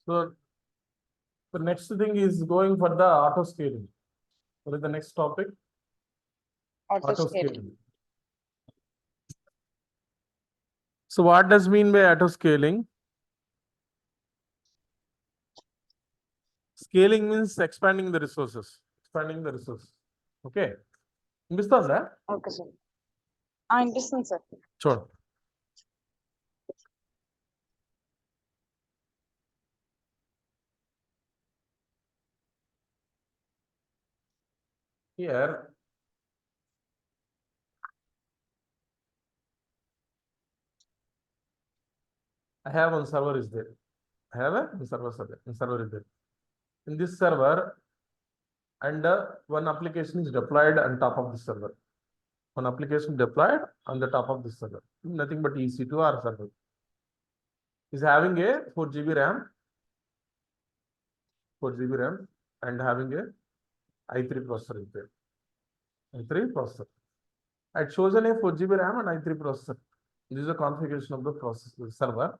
So the next thing is going for the auto scaling. What is the next topic? Auto scaling. So what does mean by auto scaling? Scaling means expanding the resources. Expanding the resources. Okay. Understand? Okay, sir. Interesting, sir. Sure. Here I have one server is there. I have a server is there. In this server, and one application is deployed on top of the server. One application deployed on the top of the server. Nothing but EC2 or server. Is having a 4 GB RAM, 4 GB RAM, and having a i3 processor is there. i3 processor. I chosen a 4 GB RAM and i3 processor. This is the configuration of the processor server.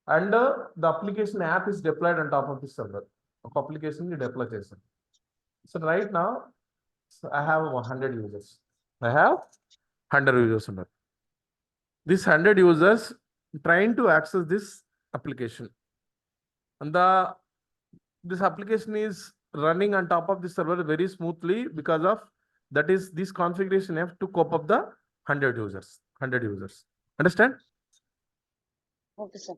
And the application app is deployed on top of the server. Application is deployed. So right now, I have 100 users. I have 100 users. This 100 users trying to access this application. And this application is running on top of the server very smoothly because of that is this configuration have to cope up the 100 users. Understand? Okay, sir.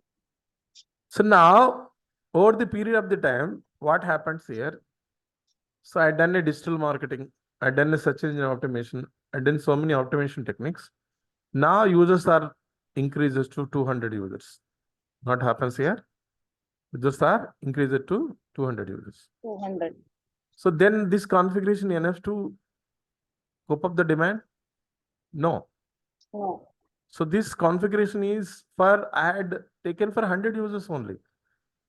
So now, over the period of the time, what happens here? So I done a digital marketing, I done a search engine optimization, I done so many automation techniques. Now users are increases to 200 users. What happens here? Users are increased to 200 users. 200. So then this configuration enough to cope up the demand? No. No. So this configuration is for I had taken for 100 users only.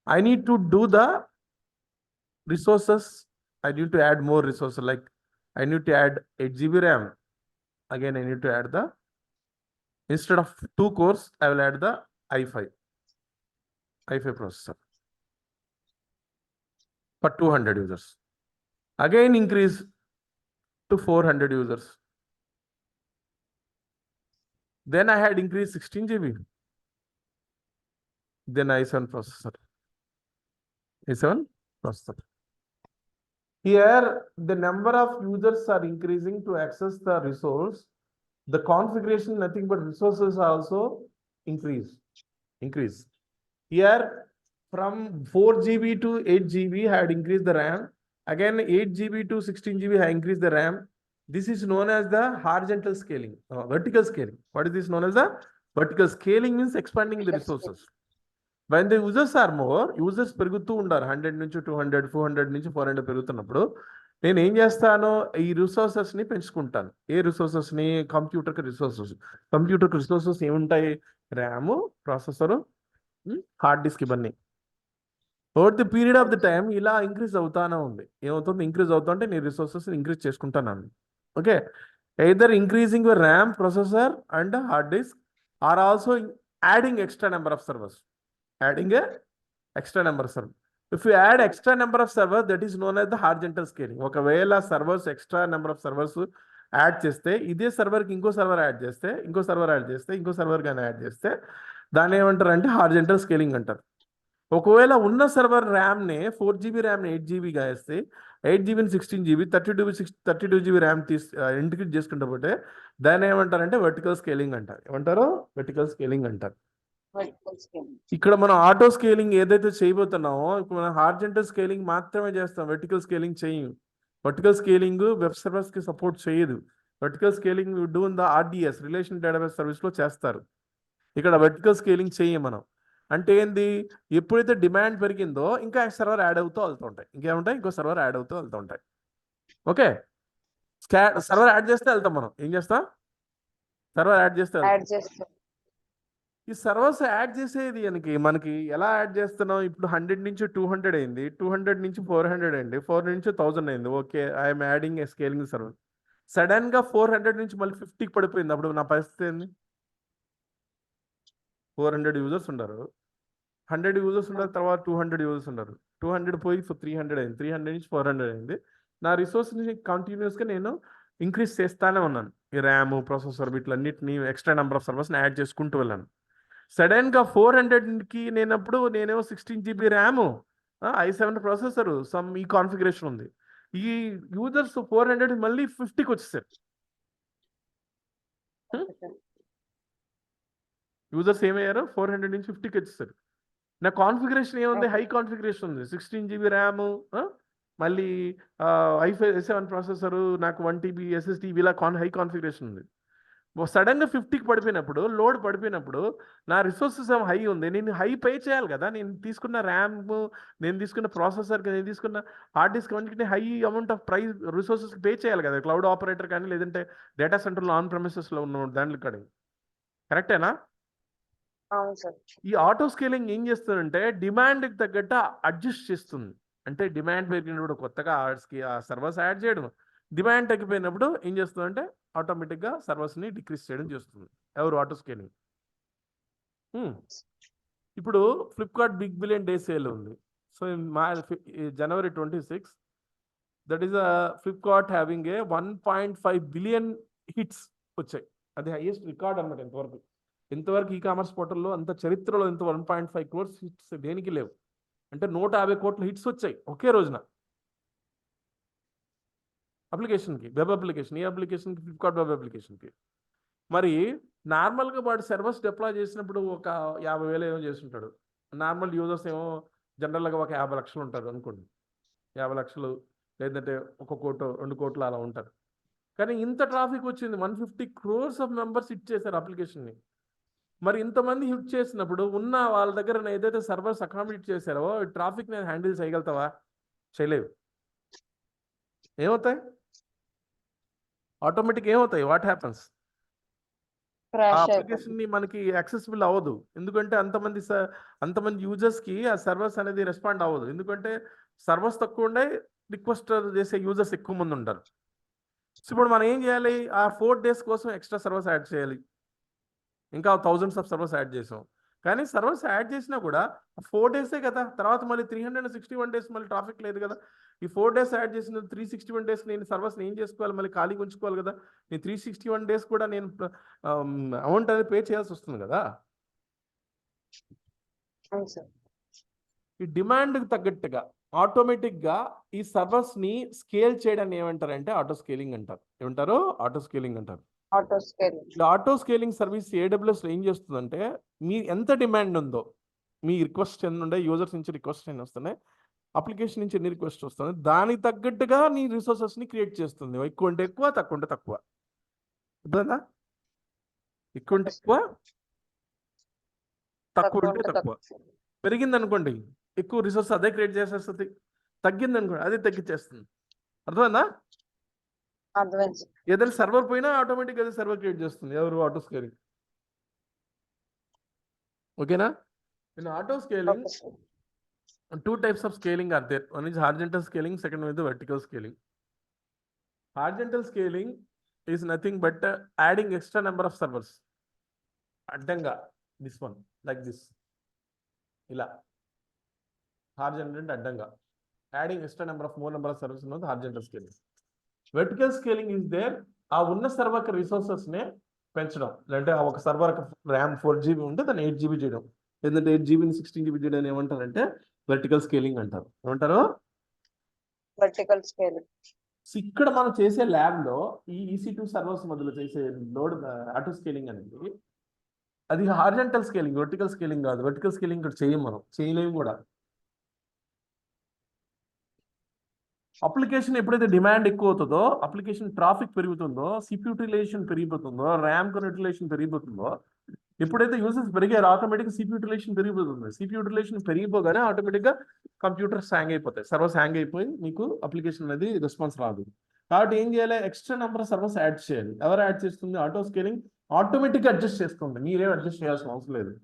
I need to do the resources. I need to add more resources, like I need to add 8 GB RAM. Again, I need to add the, instead of 2 cores, I will add the i5 processor for 200 users. Again, increase to 400 users. Then I had increased 16 GB. Then i7 processor. i7 processor. Here, the number of users are increasing to access the resource. The configuration, nothing but resources also increase. Here, from 4 GB to 8 GB had increased the RAM. Again, 8 GB to 16 GB had increased the RAM. This is known as the horizontal scaling, vertical scaling. What is this known as the vertical scaling? Means expanding the resources. When the users are more, users పెరుగుతూ ఉంటారు 100 నుంచి 200, 400 నుంచి 400 పెరుగుతున్నప్పుడు నేను ఏం చేస్తాను, ఈ resources ని పెంచుకుంటాను. ఏ రిసోర్సెస్ ని? కంప్యూటర్కి రిసోర్సెస్ ఏముంటాయి? ర్యామ్, ప్రాసెసర్, హార్డ్ డిస్క్, ఇవన్నీ. Over the period of the time ఇలా ఇంక్రీజ్ అవుతానే ఉంది. ఏమవుతుంది? ఇంక్రీజ్ అవుతుంటే నీ రిసోర్సెస్ ఇంక్రీజ్ చేసుకుంటాను. Okay, either increasing your RAM, processor and hard disk, or also adding extra number of servers. Adding a extra number of servers. If you add extra number of servers, that is known as the horizontal scaling. ఒకవేళ servers extra number of servers add చేస్తే, ఇదే సర్వర్కి ఇంకో server add చేస్తే, ఇంకో server కానీ add చేస్తే దాన్ని ఏమంటారు అంటే హారిజంటల్ స్కేలింగ్ అంటారు. ఒకవేళ ఉన్న సర్వర్ ర్యామ్ని 4 GB ర్యామ్ని 8 GBగా వేస్తే, 8 GBని 16 GB, 32 GB ర్యామ్ ఇంటిగ్రేట్ చేసుకుంటూ పోతే దాన్ని ఏమంటారంటే వర్టికల్ స్కేలింగ్ అంటారు. ఏమంటారు? వర్టికల్ స్కేలింగ్ అంటారు. ఇక్కడ మనం ఆటో స్కేలింగ్ ఏదైతే చేయబోతున్నామో, ఇప్పుడు మనం హారిజంటల్ స్కేలింగ్ మాత్రమే చేస్తాం, వర్టికల్ స్కేలింగ్ చేయం. వర్టికల్ స్కేలింగ్ వెబ్ సర్వర్స్ కి సపోర్ట్ చేయదు. Vertical scaling do in the RDS, relation database service లో చేస్తారు. ఇక్కడ వర్టికల్ స్కేలింగ్ చేయం మనం. అంటే ఏంది? ఎప్పుడైతే డిమాండ్ పెరిగిందో ఇంకా సర్వర్ యాడ్ అవుతూ వెళ్తుంటాయి. ఇంకేముంటాయి? ఇంకో సర్వర్ యాడ్ అవుతూ వెళ్తుంటాయి. ఓకే, సర్వర్ యాడ్ చేస్తే వెళ్తాం మనం. ఏం చేస్తాం? సర్వర్ యాడ్ చేస్తే వెళ్తాం. ఈ సర్వర్స్ యాడ్ చేసేది మనకి ఎలా యాడ్ చేస్తున్నాం? ఇప్పుడు 100 నుంచి 200 అయింది, 200 నుంచి 400 అయింది, 400 నుంచి 1000 అయింది. Okay, I'm adding A scaling server. Sudden గా 400 నుంచి మళ్ళీ 50కి పడిపోయింది. అప్పుడు నా పరిస్థితి ఏంది? 400 యూజర్స్ ఉన్నారు, 100 యూజర్స్ ఉన్నారు, తర్వాత 200 యూజర్స్ ఉన్నారు. 200 పోయి 300 అయింది, 300 నుంచి 400 అయింది. నా రిసోర్స్ని కంటిన్యూస్గా నేను ఇంక్రీజ్ చేస్తానే ఉన్నాను. ఈ ర్యామ్, ప్రాసెసర్ వీటిలన్నిటిని ఎక్స్ట్రా నెంబర్ ఆఫ్ సర్వర్స్ని యాడ్ చేసుకుంటూ వెళ్ళాను. సడన్గా 400కి నేనేమో 16 GB RAM, i7 processor, some ఈ కాన్ఫిగరేషన్ ఉంది. ఈ యూజర్స్ 400 మళ్ళీ 50కి వచ్చేసారు. యూజర్స్ ఏమయ్యారు? 400 నుంచి 50కి వచ్చేసారు. నా కాన్ఫిగరేషన్ ఏముంది? హై కాన్ఫిగరేషన్ ఉంది. 16 GB ర్యామ్, మళ్ళీ i7 ప్రాసెసరు, నాకు 1 TB SSD, ఇలా హై కాన్ఫిగరేషన్ ఉంది. సడన్గా 50కి పడిపోయినప్పుడు, లోడ్ పడిపోయినప్పుడు, నా రిసోర్సెస్ ఏమో హై ఉంది. నేను హై పే చేయాలి కదా. నేను తీసుకున్న ర్యామ్, నేను తీసుకున్న ప్రాసెసర్కి, నేను తీసుకున్న హార్డ్ డిస్క్ అన్నింటినీ హై అమౌంట్ ఆఫ్ ప్రైస్ రిసోర్సెస్కి పే చేయాలి కదా, క్లౌడ్ ఆపరేటర్ కానీ లేదంటే డేటా సెంటర్లో ఆన్ ప్రెమిసెస్లో ఉన్న దాంట్లో కానీ. కరెక్టేనా? అవును సార్. ఈ ఆటో స్కేలింగ్ ఏం చేస్తుందంటే డిమాండ్కి తగ్గట్టు అడ్జస్ట్ చేస్తుంది. అంటే డిమాండ్ పెరిగినప్పుడు కొత్తగా ఆ సర్వర్స్ యాడ్ చేయడం, డిమాండ్ తగ్గిపోయినప్పుడు ఏం చేస్తుందంటే ఆటోమేటిక్గా సర్వర్స్ని డిక్రీస్ చేయడం చేస్తుంది. ఎవరు? Auto scaling. ఇప్పుడు Flipkart big billion day sale ఉంది. So January 26, that is Flipkart having a 1.5 billion hits వచ్చాయి. అది హైయెస్ట్ రికార్డ్ అన్నమాట ఇంతవరకు ఈ కామర్స్ పోర్టల్లో అంత చరిత్రలో 1.5 crores హిట్స్ దేనికి లేవు. అంటే 150 కోట్ల హిట్స్ వచ్చాయి ఒకే రోజున అప్లికేషన్కి, వెబ్ అప్లికేషన్. ఏ అప్లికేషన్కి? ఫ్లిప్కార్ట్ వెబ్ అప్లికేషన్కి. మరి నార్మల్గా వాడు సర్వర్స్ డిప్లాయ్ చేసినప్పుడు ఒక 50,000 ఏమో చేస్తుంటాడు. నార్మల్ యూజర్స్ ఏమో జనరల్గా ఒక 50 లక్షలు ఉంటారు అనుకోండి. 50 లక్షలు లేదంటే 1 కోటి 2 కోట్లు అలా ఉంటారు. కానీ ఇంత ట్రాఫిక్ వచ్చింది. 150 crores ఆఫ్ మెంబర్స్ హిట్ చేశారు అప్లికేషన్ని. మరి ఇంతమంది హిట్ చేసినప్పుడు ఉన్న వాళ్ళ దగ్గర ఏదైతే సర్వర్స్ అకామిడేట్ చేశారో ట్రాఫిక్ నేను హ్యాండిల్ చేయగలుగుతావా? చేయలేవు. ఏమవుతాయి? ఆటోమేటిక్ ఏమవుతాయి? What happens? ఆ అప్లికేషన్ ని మనకి యాక్సెసిబుల్ అవ్వదు. ఎందుకంటే అంతమంది యూజర్స్కి ఆ సర్వర్స్ అనేది రెస్పాండ్ అవ్వదు. ఎందుకంటే సర్వర్స్ తక్కువ ఉండే, రిక్వెస్ట్ చేసే యూజర్స్ ఎక్కువ మంది ఉంటారు. సో ఇప్పుడు మనం ఏం చేయాలి? ఆ 4 days కోసం ఎక్స్ట్రా సర్వర్స్ యాడ్ చేయాలి. ఇంకా థౌజండ్స్ ఆఫ్ సర్వర్స్ యాడ్ చేసాం. కానీ సర్వర్స్ యాడ్ చేసినా కూడా 4 days కదా. తర్వాత మళ్ళీ 361 days మళ్ళీ ట్రాఫిక్ లేదు కదా. ఈ 4 days యాడ్ చేసిన 361 days నేను సర్వర్స్ని ఏం చేసుకోవాలి? మళ్ళీ ఖాళీగా ఉంచుకోవాలి కదా. నేను 361 days కూడా నేను అమౌంట్ అనేది పే చేయాల్సి వస్తుంది కదా. ఈ డిమాండ్కి తగ్గట్టుగా ఆటోమేటిక్గా ఈ సర్వర్స్ని స్కేల్ చేయడాన్ని ఏమంటారంటే ఆటో స్కేలింగ్ అంటారు. ఏమంటారు? ఆటో స్కేలింగ్ అంటారు. ఆటో స్కేలింగ్ సర్వీస్ AWS ఏం చేస్తుందంటే మీ ఎంత డిమాండ్ ఉందో, మీ రిక్వెస్ట్ ఎన్ని ఉండే, యూజర్స్ నుంచి రిక్వెస్ట్ ఎన్ని వస్తున్నాయి, అప్లికేషన్ నుంచి ఎన్ని రిక్వెస్ట్ వస్తున్నాయి, దానికి తగ్గట్టుగా నీ రిసోర్సెస్ని క్రియేట్ చేస్తుంది. ఎక్కువ ఉంటే ఎక్కువ, తక్కువ ఉంటే తక్కువ. అర్థమైందా? ఎక్కువ ఉంటే ఎక్కువ, తక్కువ ఉంటే తక్కువ. పెరిగింది అనుకోండి ఎక్కువ రిసోర్స్ అదే క్రియేట్ చేసేస్తుంది. తగ్గింది అనుకోండి అదే తగ్గించేస్తుంది. అర్థమైందా? ఏదైనా సర్వర్ పోయినా ఆటోమేటిక్ అదే సర్వర్ క్రియేట్ చేస్తుంది. ఎవరు? Auto scaling. ఓకేనా? In auto scaling 2 types of scaling are there. One is horizontal scaling, second one is the vertical scaling. Horizontal scaling is nothing but adding extra number of servers. Addanga, this one, like this. Ila. Horizontal and addanga. Adding extra number of more number of servers is the horizontal scaling. Vertical scaling is there. ఆ ఉన్న server resources నే పెంచడం. అంటే ఒక server RAM 4 GB ఉంటే దాన్ని 8 GB చేయడం. ఎందుకంటే 8 GB ని 16 GB చేయడం ఏమంటారంటే వర్టికల్ స్కేలింగ్ అంటారు. ఏమంటారు? Vertical scaling. ఇక్కడ మనం చేసే ల్యాబ్ లో ఈ EC2 సర్వర్స్ మధ్యలో చేసే లోడ్ ఆటో స్కేలింగ్ అనేది అది హారిజాంటల్ స్కేలింగ్, వర్టికల్ స్కేలింగ్ కాదు. వర్టికల్ స్కేలింగ్ ఇక్కడ చేయలేము కూడా. అప్లికేషన్ ఎప్పుడైతే డిమాండ్ ఎక్కువ అవుతుందో, అప్లికేషన్ ట్రాఫిక్ పెరుగుతుందో, CPU యూటిలైజేషన్ పెరిగిపోతుందో, ర్యామ్ యూటిలైజేషన్ పెరిగిపోతుందో, ఎప్పుడైతే యూజర్స్ పెరిగారో ఆటోమేటిక్గా CPU యూటిలైజేషన్ పెరిగిపోతుంది. CPU యూటిలైజేషన్ పెరిగిపోగానే ఆటోమేటిక్గా కంప్యూటర్స్ హ్యాంగ్ అయిపోతాయి, సర్వర్స్ హ్యాంగ్ అయిపోయి మీకు అప్లికేషన్ అనేది రెస్పాన్స్ రాదు. కాబట్టి ఏం చేయాలి? Extra number of servers add చేయాలి. ఎవరు యాడ్ చేస్తుంది? ఆటో స్కేలింగ్ ఆటోమేటిక్గా అడ్జస్ట్ చేస్తుంది. మీరేం అడ్జస్ట్ చేయాల్సిన అవసరం లేదు.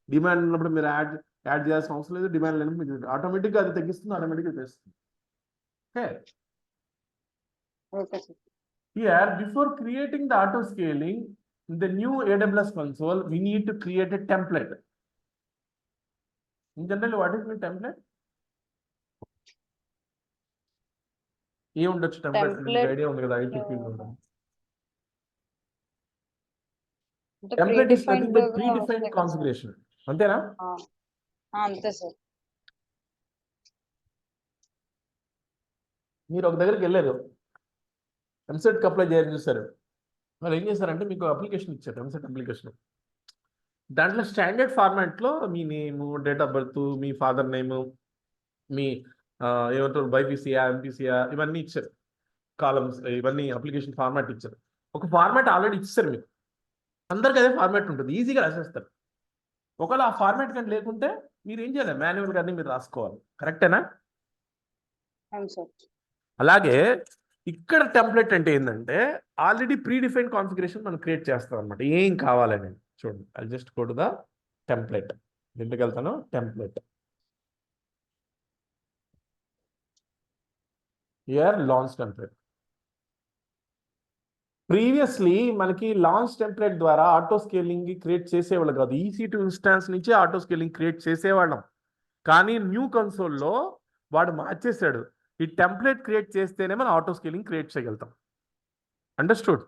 డిమాండ్ ఉన్నప్పుడు మీరు యాడ్ చేయాల్సిన అవసరం లేదు. డిమాండ్ లేనప్పుడు మీరు ఆటోమేటిక్గా అది తగ్గిస్తుంది, ఆటోమేటిక్గా చేస్తుంది. Okay. Here, before creating the auto scaling, in the new AWS console, we need to create a template. In general, what is the template? ఏ ఉండొచ్చు టెంప్లెట్ Template, ఐడియా ఉంది కదా ఐటీ yeah. ఫీల్డ్ ఉంటుంది. అంటే template is predefined nothing but గా pre defined వస్తాయి కదా sir. Configuration అంతేనా? అంతే సార్. మీరు ఒక దగ్గరికి వెళ్ళారు, ఎంసెట్కి అప్లై చేయాలని చూస్తారు, వాళ్ళు ఏం చేశారంటే మీకు అప్లికేషన్ ఇచ్చారు, ఎంసెట్ అప్లికేషన్. దాంట్లో స్టాండర్డ్ ఫార్మాట్లో మీ నేము, డేట్ ఆఫ్ బర్త్, మీ ఫాదర్ నేము, మీ ఏమంటారు బైపీసీయా, ఎంపీసీయా, ఇవన్నీ ఇచ్చారు, కాలమ్స్, ఇవన్నీ అప్లికేషన్ ఫార్మాట్ ఇచ్చారు. ఒక ఫార్మాట్ ఆల్రెడీ ఇచ్చారు మీకు, అందరికి అదే ఫార్మాట్ ఉంటుంది, ఈజీగా రాసేస్తారు. ఒకవేళ ఆ ఫార్మాట్ కానీ లేకుంటే మీరు ఏం చేయాలి, మాన్యువల్ కానీ మీరు రాసుకోవాలి. కరెక్టేనా? అవును సార్. అలాగే ఇక్కడ టెంప్లెట్ అంటే ఏంటంటే ఆల్రెడీ ప్రీ డిఫైన్డ్ కాన్ఫిగరేషన్ మనం క్రియేట్ చేస్తాం అనమాట. ఏం కావాలని చూడండి, I just go to the template. దీంట్లోకి వెళ్తాను, template. Here launch template. Previously మనకి లాంచ్ టెంప్లెట్ ద్వారా ఆటో స్కేలింగ్ క్రియేట్ చేసేవాళ్ళు కాదు, EC2 ఇన్స్టాన్స్ నుంచి ఆటో స్కేలింగ్ క్రియేట్ చేసేవాళ్ళం. కానీ న్యూ కన్సోల్లో వాడు మార్చేశాడు, ఈ టెంప్లెట్ క్రియేట్ చేస్తేనే మనం ఆటో స్కేలింగ్ క్రియేట్ చేయగలుగుతాం. Understood?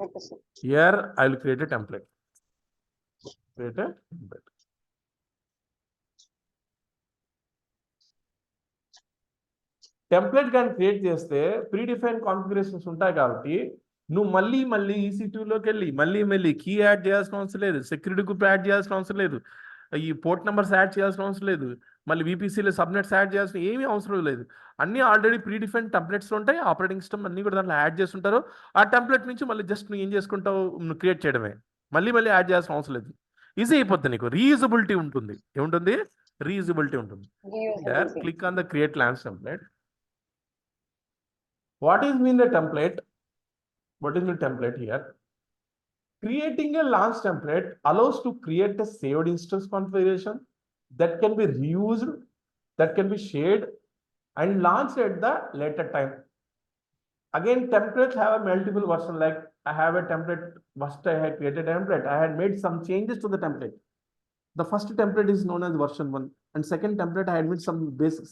Okay sir. Here I will create a template. Create a template. Template కానీ క్రియేట్ చేస్తే ప్రీ డిఫైన్ కాన్ఫిగరేషన్స్ ఉంటాయి కాబట్టి నువ్వు మళ్ళీ EC2లోకి వెళ్ళి మళ్ళీ కీ యాడ్ చేయాల్సిన అవసరం లేదు, సెక్యూరిటీ గ్రూప్ యాడ్ చేయాల్సిన అవసరం లేదు, ఈ పోర్ట్ నెంబర్స్ యాడ్ చేయాల్సిన అవసరం లేదు, మళ్ళీ VPCలో సబ్నెట్స్ యాడ్ చేయాల్సిన ఏమీ అవసరం లేదు. అన్నీ ఆల్రెడీ ప్రీ డిఫైన్ టెంప్లెట్స్ ఉంటాయి, ఆపరేటింగ్ సిస్టమ్ అన్ని కూడా దాంట్లో యాడ్ చేస్తుంటారు. ఆ టెంప్లెట్ నుంచి మళ్ళీ జస్ట్ నువ్వు ఏం చేసుకుంటావు, నువ్వు క్రియేట్ చేయడమే, మళ్ళీ యాడ్ చేయాల్సిన అవసరం లేదు. ఈజీ అయిపోతుంది, నీకు రీయూజబిలిటీ ఉంటుంది. ఏముంటుంది? రీయూజబిలిటీ ఉంటుంది. Click on the create launch template. What is mean the template? What is the template here? Creating a launch template allows to create a saved instance configuration that can be reused, that can be shared and launched at the later time. Again, templates have a multiple version. Like I have a template, first I had created a template, I had made some changes to the template. The first template is known as version 1 and second template I had made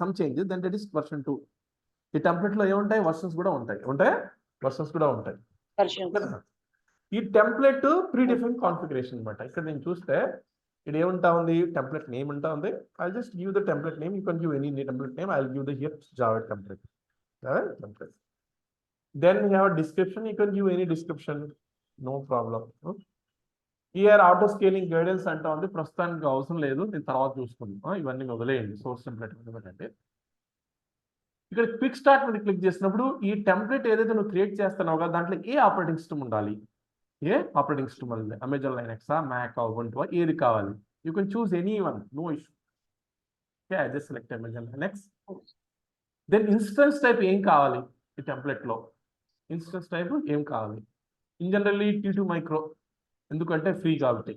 some changes, then that is version 2. ఈ టెంప్లెట్లో ఏముంటాయి, versions కూడా ఉంటాయి, versions కూడా ఉంటాయి. ఈ template pre define configuration అనమాట. ఇక్కడ నేను చూస్తే ఇది ఏముంటా ఉంది, టెంప్లెట్ నేమ్ ఉంటా ఉంది. I just give the template name, you can give any template name. I will give the here Java template. Then you have description, you can give any description, no problem. Here auto scaling guidance అంటా ఉంది, ప్రస్తుతానికి అవసరం లేదు, నేను తర్వాత చూసుకుంటాను, ఇవన్నీ వదిలేయండి. సోర్స్ టెంప్లెట్ అంటే ఇక్కడ క్విక్ స్టార్ట్ మీద క్లిక్ చేసినప్పుడు ఈ టెంప్లెట్ ఏదైతే నువ్వు క్రియేట్ చేస్తున్నావు కదా దాంట్లో ఏ ఆపరేటింగ్ సిస్టమ్ ఉండాలి, ఏ ఆపరేటింగ్ సిస్టమ్ ఉంది, అమెజాన్ లైనక్సా, మ్యాక్, ఉబుంటు, ఏది కావాలి, you can choose any one, no issue. Okay, just select Amazon Linux. Then instance type ఏం కావాలి ఈ టెంప్లెట్లో, ఇన్స్టెన్స్ టైప్ ఏం కావాలి, ఇన్ జనరల్లీ T2 మైక్రో, ఎందుకంటే ఫ్రీ కాబట్టి.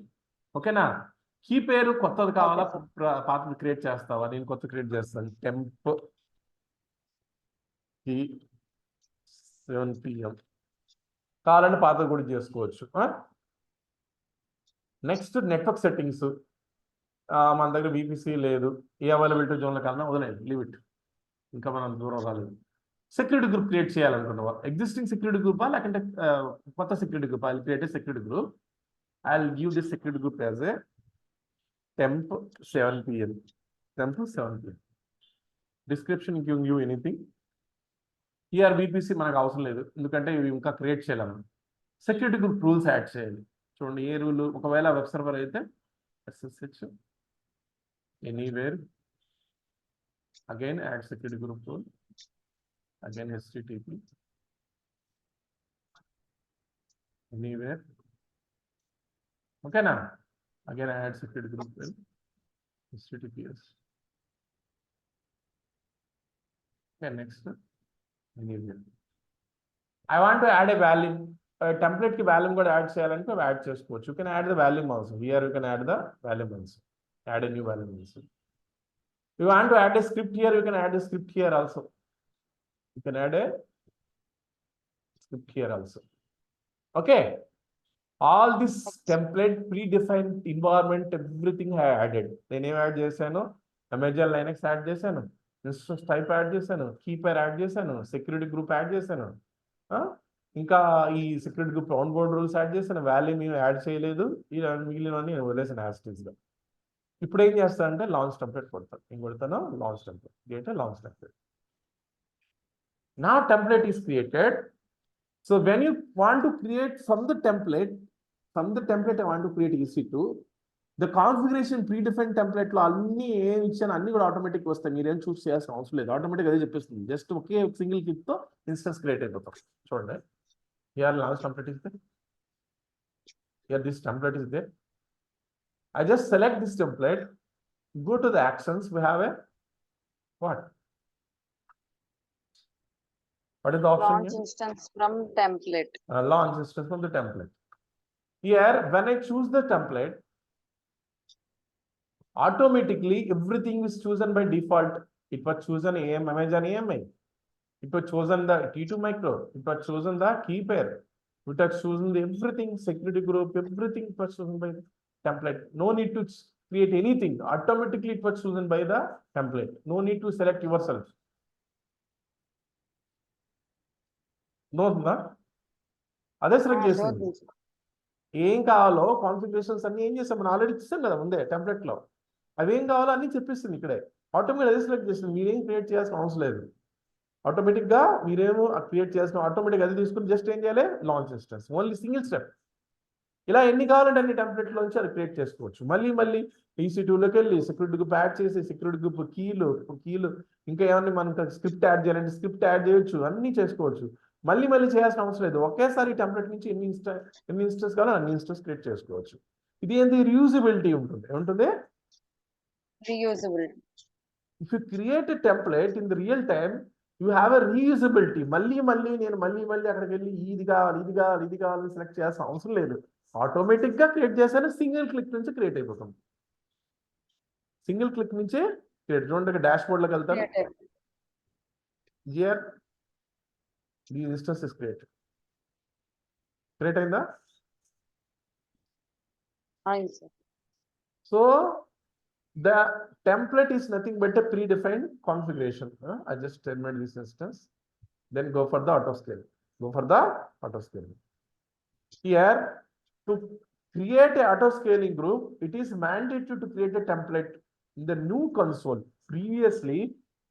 ఓకేనా? కీ పేరు కొత్తది కావాలా, పాతది క్రియేట్ చేస్తావా? నేను కొత్త క్రియేట్ చేస్తాను, టెంప్ 7 PM. కావాలంటే పాత కూడా చేసుకోవచ్చు. నెక్స్ట్ నెట్వర్క్ సెట్టింగ్స్, మన దగ్గర VPC లేదు, ఏ అవైలబిలిటీ జోన్లో కన్నా వదిలేదు, లీవ్ ఇట్, ఇంకా మనం దూరం రాలేదు. సెక్యూరిటీ గ్రూప్ క్రియేట్ చేయాలనుకున్నావా, ఎగ్జిస్టింగ్ సెక్యూరిటీ గ్రూపా లేకంటే కొత్త security group? I will create a security group. I will give this security group as a temp 7 PM. Temp 7 PM. Description you give anything. Here VPC మనకు అవసరం లేదు, ఎందుకంటే ఇవి ఇంకా క్రియేట్ చేయలేము. సెక్యూరిటీ గ్రూప్ రూల్స్ యాడ్ చేయాలి. చూడండి, ఏ రూల్, ఒకవేళ వెబ్ సర్వర్ అయితే SSH anywhere, again add security group rule, again HTTP anywhere. ఓకేనా? Again add security group rule, HTTPS. Okay, next I want to add a volume. Template ki volume కూడా add చేయాలంటే అవి add చేసుకోవచ్చు. You can add the volume also. Here you can add the volume also. Add a new volume also. You want to add a script here, you can add a script here also. You can add a script here also. Okay. All this template, predefined environment, everything I added. నేనేం add చేశాను, Amazon Linux add చేశాను, instance type add చేశాను, keeper add చేశాను, security group add చేశాను, ఇంకా ఈ security group on board rules add చేశాను, value మేము యాడ్ చేయలేదు, ఇలా మిగిలినవన్నీ నేను వదిలేసాను యాస్టీస్గా. ఇప్పుడు ఏం చేస్తానంటే లాంచ్ టెంప్లెట్ కొడతాను, ఏం కొడతాను, launch template, create launch template. Now template is created. So when you want to create from the template I want to create EC2, the configuration predefined template లో అన్ని ఏం ఇచ్చాను అన్ని కూడా ఆటోమేటిక్ వస్తాయి, మీరేం చూస్ చేయాల్సిన అవసరం లేదు, ఆటోమేటిక్ అదే చెప్పేస్తుంది. జస్ట్ ఒకే సింగిల్ క్లిక్ తో ఇన్స్టెన్స్ క్రియేట్ అయిపోతాం. చూడండి, here launch template is there, here this template is there. I just select this template, go to the actions, we have a what is the option Launch here? instance from template. Launch instance from the template. Here, when I choose the template, automatically everything is chosen by default. It was chosen Amazon AMI. It was chosen the T2 micro. It was chosen the key pair. It was chosen the everything, security group, everything was chosen by the template. No need to create anything. Automatically it was chosen by the template. No need to select yourself. No, అదే select చేస్తుంది. ఏం కావాలో configurations అన్ని ఏం చేస్తాం, మనం already ఇస్తాం కదా ముందే టెంప్లెట్ లో, అవి ఏం కావాలో అన్ని చెప్పిస్తుంది ఇక్కడే. ఆటోమేటిక్ అదే సెలెక్ట్ చేస్తుంది, మీరేం క్రియేట్ చేయాల్సిన అవసరం లేదు. ఆటోమేటిక్ గా మీరేమో క్రియేట్ చేయాల్సిన ఆటోమేటిక్ అది తీసుకుని జస్ట్ ఏం చేయాలి, launch instance, only single step. ఇలా ఎన్ని కావాలంటే అన్ని టెంప్లెట్ లోంచి అది క్రియేట్ చేసుకోవచ్చు. మళ్ళీ EC2లోకి వెళ్ళి సెక్యూరిటీ గ్రూప్ యాడ్ చేసి సెక్యూరిటీ గ్రూప్ కీలు ఇంకా ఏమన్నా మనం స్క్రిప్ట్ యాడ్ చేయాలంటే స్క్రిప్ట్ యాడ్ చేయొచ్చు, అన్ని చేసుకోవచ్చు. మళ్ళీ చేయాల్సిన అవసరం లేదు, ఒకేసారి టెంప్లెట్ నుంచి ఎన్ని ఇన్స్టెన్స్ కావాలో అన్ని ఇన్స్టెన్స్ క్రియేట్ చేసుకోవచ్చు. ఇది ఏంటి, రియూజబిలిటీ ఉంటుంది. ఏముంటుంది, Reusability. If you create a template in the real time, you have a reusability. నేను మళ్ళీ అక్కడికి వెళ్ళి ఇది కావాలని సెలెక్ట్ చేయాల్సిన అవసరం లేదు, ఆటోమేటిక్ గా క్రియేట్ చేశాను, సింగిల్ క్లిక్ నుంచి క్రియేట్ అయిపోతుంది. సింగిల్ క్లిక్ నుంచే క్రియేట్. చూడండి డాష్ బోర్డ్ లోకి వెళ్తాను, here the instance is created. Create అయిందా? Yes, sir. So the template is nothing but a predefined configuration. I just terminate this instance, then go for the auto scaling. Here, to create a auto scaling group, it is mandatory to create a template in the new console. Previously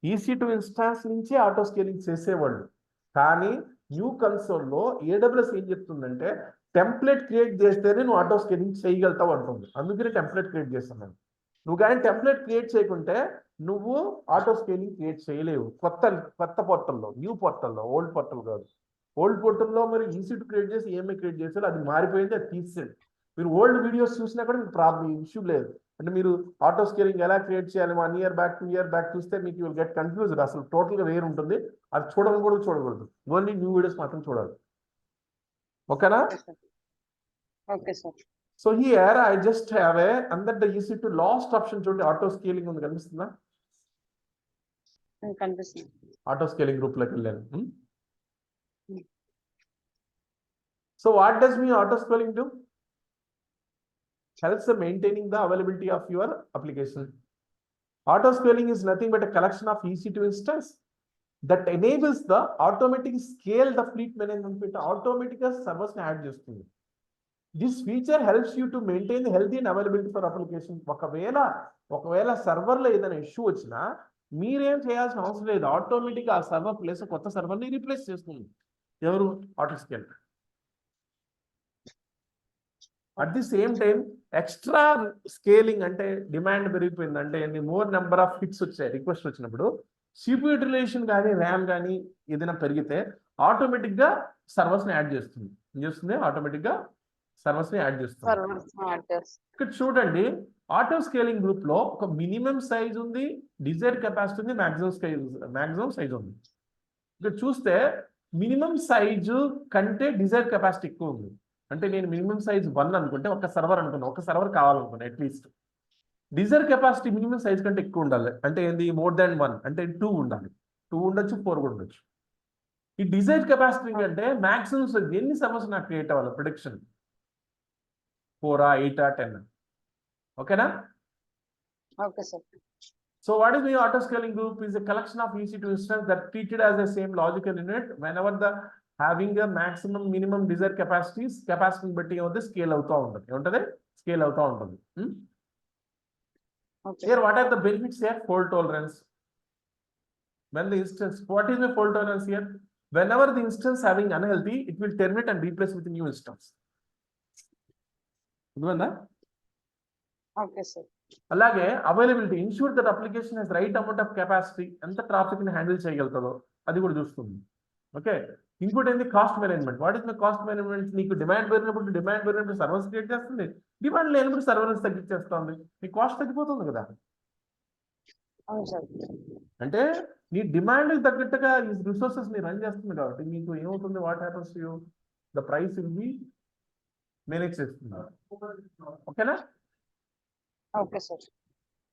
EC2 instance నుంచి auto scaling చేసేవాళ్ళు, కానీ new కన్సోల్లో AWS ఏం చెప్తుందంటే template create చేస్తేనే నువ్వు auto scaling చేయగలుగుతావు అంటుంది. అందుకని template create చేస్తున్నాను. నువ్వు కానీ టెంప్లెట్ క్రియేట్ చేయకుంటే నువ్వు ఆటో స్కేలింగ్ క్రియేట్ చేయలేవు. కొత్త పోర్టల్లో, న్యూ పోర్టల్లో, ఓల్డ్ పోర్టల్ కాదు. ఓల్డ్ పోర్టల్లో మరి EC2 క్రియేట్ చేసి ఏమై క్రియేట్ చేస్తారో అది మారిపోయింది, అది తీసేయండి. మీరు ఓల్డ్ వీడియోస్ చూసినా కూడా మీకు ప్రాబ్లం, ఇష్యూ లేదు. అంటే మీరు ఆటో స్కేలింగ్ ఎలా క్రియేట్ చేయాలి 1 year బ్యాక్ 2 year బ్యాక్ చూస్తే మీకు విల్ గెట్ కన్ఫ్యూజ్డ్. అసలు టోటల్గా వేరు ఉంటుంది, అది చూడకూడదు. ఓన్లీ న్యూ వీడియోస్ మాత్రం చూడాలి. ఓకేనా? Okay, sir. So here I just have a under the EC2 last option చూడండి, ఆటో స్కేలింగ్ ఉంది, కనిపిస్తుందా? కనిపిస్తుంది. ఆటో స్కేలింగ్ గ్రూప్ లోకి వెళ్ళాను. So what does me auto scaling do? Helps in maintaining the availability of your application. Auto scaling is nothing but a collection of EC2 instance that enables the automatic scale the fleet management. Automatic servers add చేస్తుంది. This feature helps you to maintain the healthy and availability for application. ఒకవేళ సర్వర్లో ఏదైనా issue వచ్చినా మీరేం చేయాల్సిన అవసరం లేదు, automatic ఆ server place కొత్త సర్వర్ని రీప్లేస్ చేస్తుంది. ఎవరు? Auto scale. At the same time extra scaling అంటే డిమాండ్ పెరిగిపోయింది, అంటే మోర్ నెంబర్ ఆఫ్ హిట్స్ వచ్చాయి, రిక్వెస్ట్ వచ్చినప్పుడు CPU యూటిలైజేషన్ కానీ ర్యామ్ కానీ ఏదైనా పెరిగితే ఆటోమేటిక్గా సర్వర్స్ని యాడ్ చేస్తుంది. ఏం చేస్తుంది? ఆటోమేటిక్గా సర్వర్స్ని యాడ్ చేస్తుంది. ఇక్కడ చూడండి, ఆటో స్కేలింగ్ గ్రూప్ లో ఒక మినిమం సైజ్ ఉంది, డిజైర్ కెపాసిటీ ఉంది, మ్యాక్సిమం సైజ్ ఉంది. ఇక్కడ చూస్తే మినిమం సైజు కంటే డిజైర్ కెపాసిటీ ఎక్కువ ఉంది. అంటే నేను మినిమం సైజ్ 1 అనుకుంటే ఒక సర్వర్ కావాలనుకున్నా, at least desired capacity minimum size కంటే ఎక్కువ ఉండాలి. అంటే ఏంది? మోర్ దాన్ 1 అంటే 2 ఉండాలి, 2 ఉండొచ్చు, 4 కూడా ఉండొచ్చు. ఈ డిజైర్ కెపాసిటీ అంటే మాక్సిమం సైజ్ ఎన్ని సర్వర్స్ నాకు క్రియేట్ అవ్వాలి, ప్రొడిక్షన్ 4, 8, 10. ఓకేనా? Okay, sir. So what is the auto scaling group? Is a collection of EC2 instances that treated as the same logical unit whenever the having a maximum minimum desired capacities capacity బట్టి ఏమవుతుంది scale అవుతూ ఉంటుంది. ఏముంటది? Scale అవుతూ ఉంటుంది. Okay. Here what are the benefits here? Fault tolerance. When the instance, what is the fault tolerance here? Whenever the instance having unhealthy, it will terminate and replace with a new instance. అర్థమైందా? Okay, sir. అలాగే availability, insure that application has right amount of capacity, ఎంత traffic ని handle చేయగలుగుతుందో అది కూడా చూస్తుంది. Okay, ఇంకోటి ఏంటి cost management. What is my cost management? నీకు డిమాండ్ పెరిగినప్పుడు సర్వర్స్ క్రియేట్ చేస్తుంది, డిమాండ్ లేనప్పుడు సర్వర్స్ తగ్గించేస్తుంది, నీ కాస్ట్ తగ్గిపోతుంది కదా. అవును సార్. అంటే నీ డిమాండ్ తగ్గట్టుగా ఈ రిసోర్సెస్ ని రన్ చేస్తుంది కాబట్టి మీకు ఏమవుతుంది, what happens to you, the price will be manage చేస్తుంది. ఓకేనా? Okay, sir.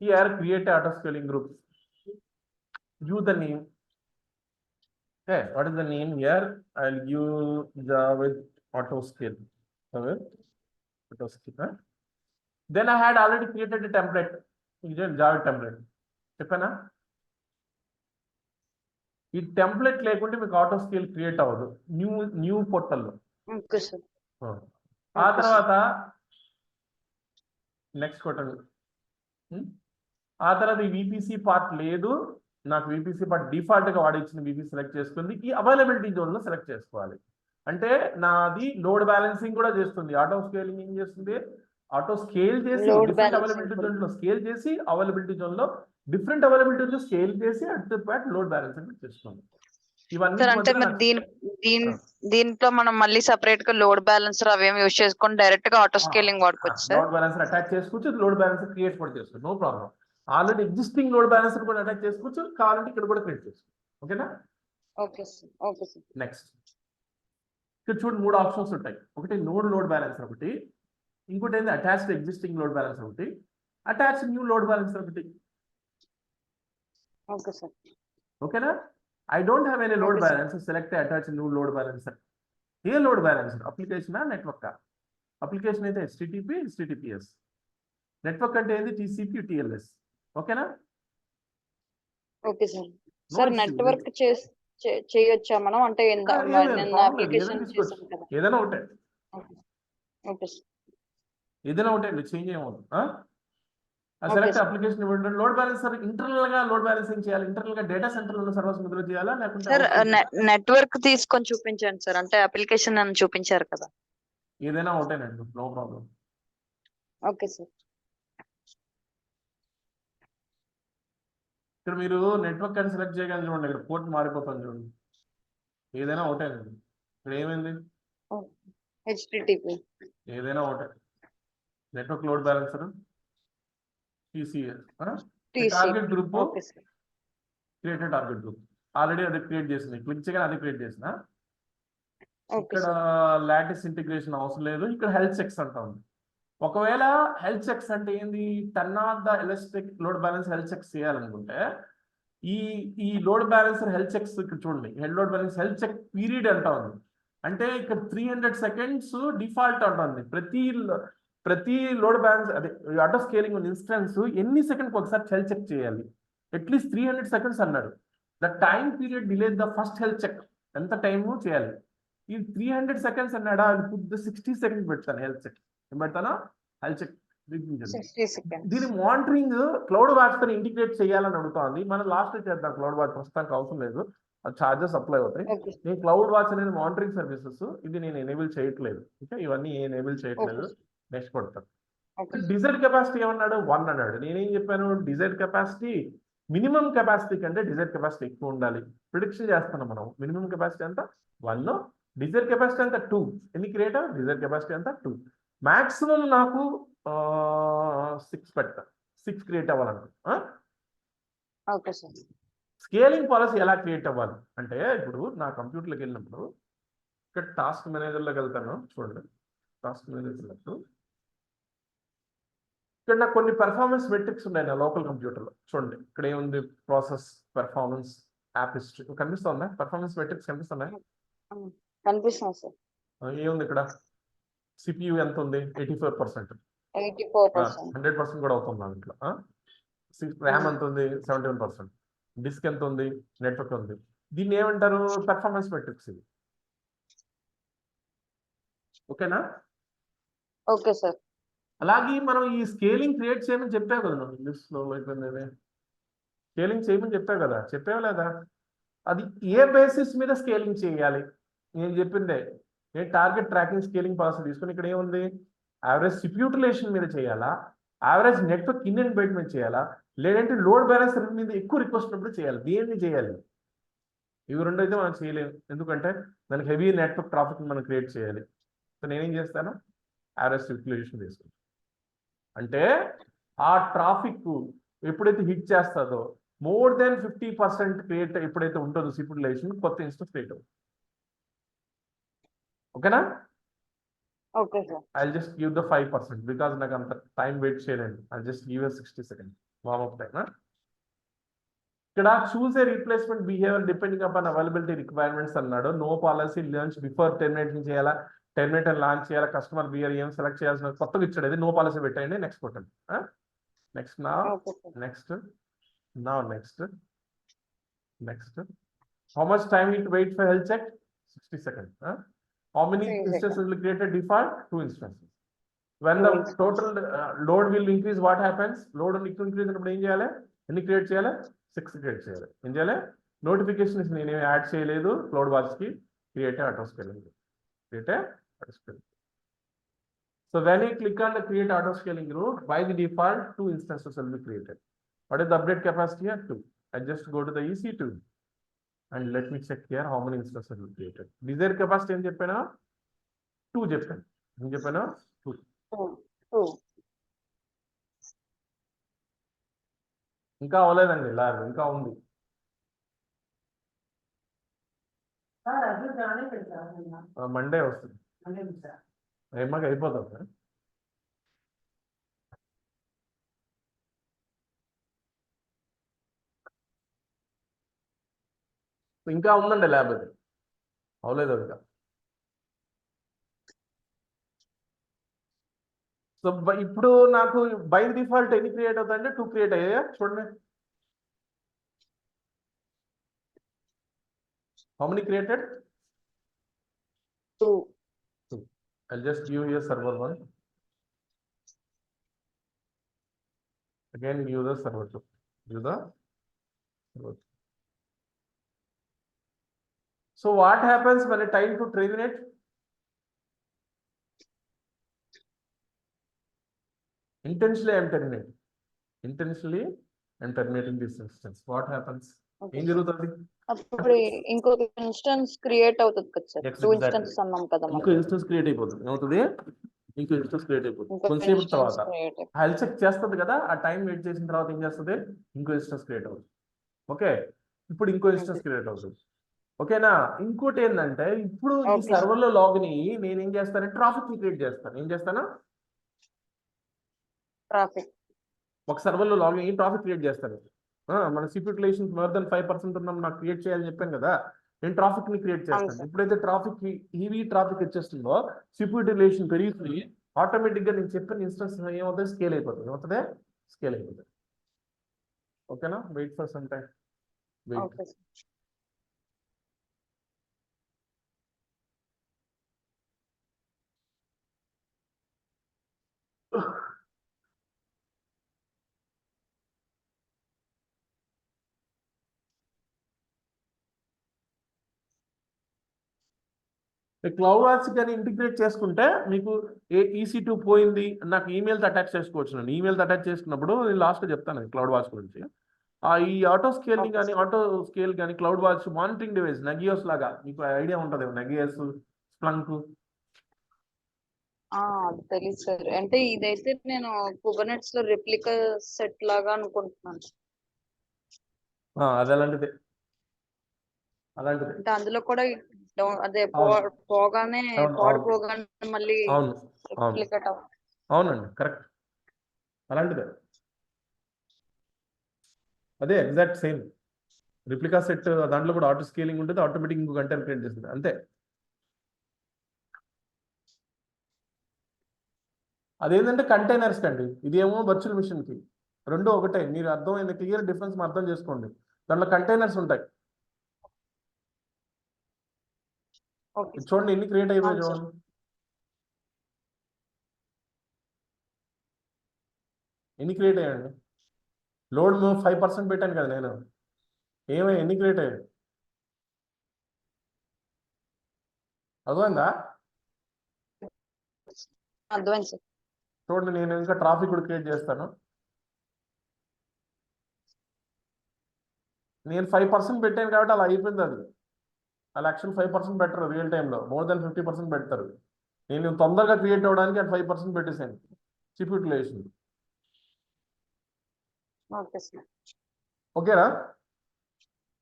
Here create a auto scaling group. Give the name. Okay, what is the name here? I'll give Javed auto scale. Javed auto scale. Huh? Then I had already created a template. Javed template. చెప్పనా? ఈ template లేకుంటే మీకు auto scale create అవ్వదు new పోర్టల్లో. Okay, sir. ఆ తర్వాత next కొట్టండి. ఆ తర్వాత ఈ విపిసి పార్ట్ లేదు, నాకు విపిసి పార్ట్ డిఫాల్ట్ గా వాడిచ్చిన విపి సెలెక్ట్ చేసుకుంది. ఈ అవైలబిలిటీ జోన్ లో సెలెక్ట్ చేసుకోవాలి. అంటే నాది లోడ్ బ్యాలెన్సింగ్ కూడా చేస్తుంది. ఆటో స్కేలింగ్ ఏం చేస్తుంది, ఆటో స్కేల్ చేసి డిఫరెంట్ అవైలబిలిటీ జోన్ లో స్కేల్ చేసి అవైలబిలిటీ జోన్ లో డిఫరెంట్ అవైలబిలిటీ జోన్ స్కేల్ చేసి at the part load balancing చేస్తుంది. ఇవన్నీ అంటే మరి దీంట్లో మనం మళ్ళీ సెపరేట్ గా లోడ్ బ్యాలెన్సర్ అవేమి యూజ్ చేసుకొని డైరెక్ట్ గా ఆటో స్కేలింగ్ వాడుకోవచ్చు సార్. లోడ్ బ్యాలెన్సర్ అటాచ్ చేసుకోవచ్చు, లోడ్ బ్యాలెన్సర్ క్రియేట్ కూడా చేసుకోవచ్చు, no problem. Already existing load balancer కూడా అటాచ్ చేసుకోవచ్చు, కావాలంటే ఇక్కడ కూడా క్రియేట్ చేసుకోవచ్చు. ఓకేనా? Okay sir. Okay sir. Next ఇక్కడ చూడండి 3 ఆప్షన్స్ ఉంటాయి. ఒకటి నోడ్ లోడ్ బ్యాలెన్సర్ ఒకటి, ఇంకోటి ఏంటి అటాచ్డ్ ఎగ్జిస్టింగ్ లోడ్ బ్యాలెన్సర్ ఒకటి, అటాచ్ న్యూ లోడ్ బ్యాలెన్సర్ ఒకటి. Okay sir. ఓకేనా? I don't have any load balancer. Select attach new load balancer. ఏ load balancer application network? Application అయితే HTTP HTTPS, నెట్వర్క్ అంటే ఏంది TCP TLS. ఓకేనా? Okay sir. Sir network చేయొచ్చా మనం? అంటే అప్లికేషన్ చేసాం కదా, ఏదైనా ఒకటే. Okay sir. ఏదైనా ఒకటే చేంజ్ ఏమవుతుంది. సెలెక్ట్ అప్లికేషన్ ఇవ్వండి. లోడ్ బ్యాలెన్సర్ ఇంటర్నల్ గా లోడ్ బ్యాలెన్సింగ్ చేయాలి, ఇంటర్నల్ గా డేటా సెంటర్ లో సర్వర్స్ ముద్ర చేయాలా, లేకుంటే నెట్వర్క్ తీసుకొని చూపించండి సార్. అంటే అప్లికేషన్ అని చూపించారు కదా. ఏదైనా ఒకటేనండి, నో ప్రాబ్లం. Okay sir. ఇక్కడ మీరు నెట్వర్క్ అని సెలెక్ట్ చేయగలని చూడండి, ఇక్కడ పోర్ట్ మారిపోతుంది చూడండి. ఏదైనా ఒకటేనండి. ఇక్కడ ఏమైంది, HTTP ఏదైనా ఒకటే. Network load balancer TCS target group created target group already అది క్రియేట్ చేసింది. క్లిక్ చేయగానే అది క్రియేట్ చేసిన. ఇక్కడ లాటిస్ ఇంటిగ్రేషన్ అవసరం లేదు. ఇక్కడ హెల్త్ చెక్స్ అంటా ఉంది. ఒకవేళ హెల్త్ చెక్స్ అంటే ఏంది, turn off the elastic load balance health checks చేయాలనుకుంటే ఈ లోడ్ బ్యాలెన్సర్ హెల్త్ చెక్స్ ఇక్కడ చూడండి, load balance health check period అంటా ఉంది. అంటే ఇక్కడ 300 సెకండ్స్ డిఫాల్ట్ అంటుంది. ప్రతి లోడ్ బ్యాలెన్స్ అదే ఆటో స్కేలింగ్ ఇన్స్టెన్స్ ఎన్ని సెకండ్కి ఒకసారి హెల్త్ చెక్ చేయాలి, అట్లీస్ట్ 300 సెకండ్స్ అన్నాడు. The time period delay the first health check ఎంత టైము చేయాలి. ఈ 300 సెకండ్స్ అన్నాడా, 60 సెకండ్స్ పెడతాను హెల్త్ చెక్. ఏం పెడతాను, హెల్త్ చెక్. దీని మానిటరింగ్ క్లౌడ్ వాచ్ తో ఇంటిగ్రేట్ చేయాలని అడుగుతుంది. మనం లాస్ట్ చేద్దాం. క్లౌడ్ వాచ్ ప్రస్తుతానికి అవసరం లేదు, చార్జెస్ అప్లై అవుతాయి. నేను క్లౌడ్ వాచ్ అనేది మానిటరింగ్ సర్వీసెస్, ఇది నేను ఎనేబుల్ చేయట్లేదు. ఓకే, ఇవన్నీ ఎనేబుల్ చేయట్లేదు. నెక్స్ట్ కొడతాను. డిజైర్డ్ కెపాసిటీ ఏమన్నాడు, 1 అన్నాడు. నేనేం చెప్పాను, డిజైర్డ్ కెపాసిటీ మినిమం కెపాసిటీ కంటే డిజైర్డ్ కెపాసిటీ ఎక్కువ ఉండాలి. ప్రిడిక్షన్ చేస్తున్నాం మనం. మినిమం కెపాసిటీ అంతా 1, డిజైర్డ్ కెపాసిటీ అంతా 2. ఎన్ని క్రియేట్, డిజైర్డ్ కెపాసిటీ అంతా 2. మాక్సిమం నాకు 6 పెడతా, 6 క్రియేట్ అవ్వాలన్నా. స్కేలింగ్ పాలసీ ఎలా క్రియేట్ అవ్వాలి అంటే, ఇప్పుడు నా కంప్యూటర్లోకి వెళ్ళినప్పుడు ఇక్కడ టాస్క్ మేనేజర్లోకి వెళ్తాను. చూడండి, టాస్క్ మేనేజర్ వెళ్ళినప్పుడు ఇక్కడ నాకు కొన్ని పెర్ఫార్మెన్స్ మెట్రిక్స్ ఉన్నాయి నా లోకల్ కంప్యూటర్లో. చూడండి, ఇక్కడ ఏముంది, ప్రాసెస్, పెర్ఫార్మెన్స్, యాప్ హిస్టరీ కనిపిస్తుందా? పెర్ఫార్మెన్స్ మెట్రిక్స్ కనిపిస్తున్నాయి? కనిపిస్తుంది సార్. ఏముంది ఇక్కడ, సిపియు ఎంత ఉంది 84%. 84%. 100% కూడా అవుతుంది దాంట్లో. ర్యామ్ ఎంత ఉంది 71%. డిస్క్ ఎంత ఉంది, నెట్వర్క్ ఉంది. దీన్ని ఏమంటారు, పెర్ఫార్మెన్స్ మెట్రిక్స్ ఇది. ఓకేనా? Okay sir. అలాగే మనం ఈ స్కేలింగ్ క్రియేట్ చేయమని చెప్పా కదా మనం ఇంగ్లీష్లో అయిపోయింది. స్కేలింగ్ చేయమని చెప్పా కదా, చెప్పావా లేదా? అది ఏ బేసిస్ మీద స్కేలింగ్ చేయాలి నేను చెప్పిందే. నేను టార్గెట్ ట్రాకింగ్ స్కేలింగ్ ప్రాసెస్ తీసుకుని ఇక్కడ ఏముంది, యావరేజ్ సిపియు యూటిలైజేషన్ మీద చేయాలా, యావరేజ్ నెట్వర్క్ ఇన్ అండ్ బయట మీద చేయాలా, లేదంటే లోడ్ బ్యాలెన్సర్ మీద ఎక్కువ రిక్వెస్ట్ ఉన్నప్పుడు చేయాలి. దేన్ని చేయాలి? ఇవి రెండు అయితే మనం చేయలేము, ఎందుకంటే దానికి హెవీ నెట్వర్క్ ట్రాఫిక్ మనం క్రియేట్ చేయాలి. సో నేనేం చేస్తాను, యావరేజ్ యూటిలైజేషన్ తీసుకుంటాను. అంటే ఆ ట్రాఫిక్ ఎప్పుడైతే హిట్ చేస్తుందో మోర్ దెన్ 50% క్రియేట్ ఎప్పుడైతే ఉంటుందో సిపియు యూటిలైజేషన్, కొత్త ఇన్స్టెన్స్ క్రియేట్ అవుతుంది. ఓకేనా? Okay sir. I'll just give the 5% because నాకు అంత టైం వెయిట్ చేయలేను. I'll just give a 60 seconds warm-up time. ఇక్కడ choose a replacement behavior depending upon availability requirements అన్నాడు. No policy launch before terminate చేయాలా, terminate అని launch చేయాలా, customer behaviour ఏం select చేయాల్సిన కొత్తగా ఇచ్చాడు. అది నో పాలసీ పెట్టండి. నెక్స్ట్ కొట్టండి. నెక్స్ట్ నా నెక్స్ట్ నా next how much time it wait for health check 60 seconds. How many 3 instances seconds. will be created? Default 2 instances. When the total load will increase, what happens? Load will increase అన్నప్పుడు ఏం చేయాలి? ఎన్ని create చేయాలి? 6 create చేయాలి. ఏం చేయాలి? Notifications నేను add చేయలేదు క్లౌడ్ వాచ్ కి. Create auto scaling. Create auto scaling. So when you click on the create auto scaling rule, by the default 2 instances will be created. What is the update capacity here? 2. I just go to the EC2 and let me check here how many instances will be created. Desired capacity ఏం చెప్పానా? 2 చెప్పాను. ఏం చెప్పానా? 2. 2. ఇంకా అవ్వలేదండి, ఇలా ఇంకా ఉంది. మండే వస్తుంది. ఏమాక అయిపోతుంది. ఇంకా ఉందండి ల్యాబ్, అది అవలేదు ఇంకా. సో ఇప్పుడు నాకు బై డిఫాల్ట్ ఎన్ని క్రియేట్ అవుతాయంటే 2 క్రియేట్ అయ్యాయా చూడండి. How many created? 2. I'll just give you a server 1. Again give the server 2. Give the server 2. So what happens when a time to terminate? Intentionally I am terminating. Intentionally I am terminating this instance. What happens? ఏం జరుగుతుంది? అప్పుడు ఇంకొక instance create అవుతుంది కదా sir. 2 instances అన్నాం కదా మనం. ఇంకో ఇన్స్టెన్స్ క్రియేట్ అయిపోతుంది. ఏమవుతుంది? ఇంకో ఇన్స్టెన్స్ క్రియేట్ అయిపోతుంది. కొంచెంసేపు తర్వాత హెల్త్ చెక్ చేస్తుంది కదా, ఆ టైం వెయిట్ చేసిన తర్వాత ఏం చేస్తుంది? ఇంకో ఇన్స్టెన్స్ క్రియేట్ అవుతుంది. ఓకే, ఇప్పుడు ఇంకో ఇన్స్టెన్స్ క్రియేట్ అవుతుంది. ఓకేనా? ఇంకోటి ఏంటంటే ఇప్పుడు ఈ సర్వర్ లో లాగిన్ అయ్యి నేను ఏం చేస్తానంటే ట్రాఫిక్ క్రియేట్ చేస్తాను. ఏం చేస్తాను? ట్రాఫిక్. ఒక సర్వర్ లో లాగిన్ అయ్యి ట్రాఫిక్ క్రియేట్ చేస్తాను. మన సిపియు యూటిలైజేషన్ మోర్ దెన్ 5% ఉన్నప్పుడు నాకు క్రియేట్ చేయాలని చెప్పాను కదా, నేను ట్రాఫిక్ ని క్రియేట్ చేస్తాను. ఎప్పుడైతే ట్రాఫిక్ హెవీ ట్రాఫిక్ వచ్చేస్తుందో సిపియు యూటిలైజేషన్ పెరిగిపోయి ఆటోమేటిక్ గా నేను చెప్పిన ఇన్స్టెన్స్ ఏమవుతుంది? స్కేల్ అయిపోతుంది. ఏమవుతుంది? స్కేల్ అయిపోతుంది. ఓకేనా? Wait for some time. Wait. CloudWatch కానీ ఇంటిగ్రేట్ చేసుకుంటే మీకు EC2 పోయింది నాకు ఈమెయిల్తో అటాచ్ చేసుకోవచ్చు. నేను ఈమెయిల్తో అటాచ్ చేసుకున్నప్పుడు నేను లాస్ట్లో చెప్తాను క్లౌడ్ వాచ్ గురించి. ఈ ఆటో స్కేలింగ్ కానీ ఆటో స్కేల్ కానీ క్లౌడ్ వాచ్ మానిటరింగ్ డివైస్ నెగియోస్ లాగా మీకు ఐడియా ఉంటుంది. నెగియోస్, స్ప్లంక్. తెలియదు సార్. అంటే ఇదైతే నేను కుబర్నెట్స్ లో రెప్లికా సెట్ లాగా అనుకుంటున్నాను. అది అలాంటిదే. అంటే అందులో కూడా అదే పోగానే మళ్ళీ అవునండి, కరెక్ట్. అలాంటిదే, అదే ఎగ్జాక్ట్ సేమ్ రిప్లికా సెట్. దాంట్లో కూడా ఆటో స్కేలింగ్ ఉంటుంది, ఆటోమేటిక్ ఇంకో కంటెంట్ క్రియేట్ చేస్తుంది. అంతే. అదేంటంటే కంటైనర్స్ కండి, ఇదేమో వర్చువల్ మిషన్ కి, రెండు ఒకటే. మీరు అర్థమైంది, క్లియర్ డిఫరెన్స్ అర్థం చేసుకోండి. దాంట్లో కంటైనర్స్ ఉంటాయి. ఓకే చూడండి ఎన్ని క్రియేట్ అయిపోయాయి అవును సార్. చూడండి. ఎన్ని క్రియేట్ అయ్యాయండి? లోడ్ 5% పెట్టాను కదా నేను, ఎన్ని క్రియేట్ అయ్యాయి అర్థమైందా? అర్థమైంది సార్. చూడండి నేను ఇంకా ట్రాఫిక్ కూడా క్రియేట్ చేస్తాను. నేను 5% పెట్టాను కాబట్టి అలా అయిపోయింది. అది అలా యాక్చువల్ 5% బెటర్ రియల్ టైంలో, మోర్ దెన్ 50% పెడతారు. నేను తొందరగా క్రియేట్ అవ్వడానికి అది 5% పెట్టేశాను చిప్ యూటిలైజేషన్. Okay sir. ఓకేనా?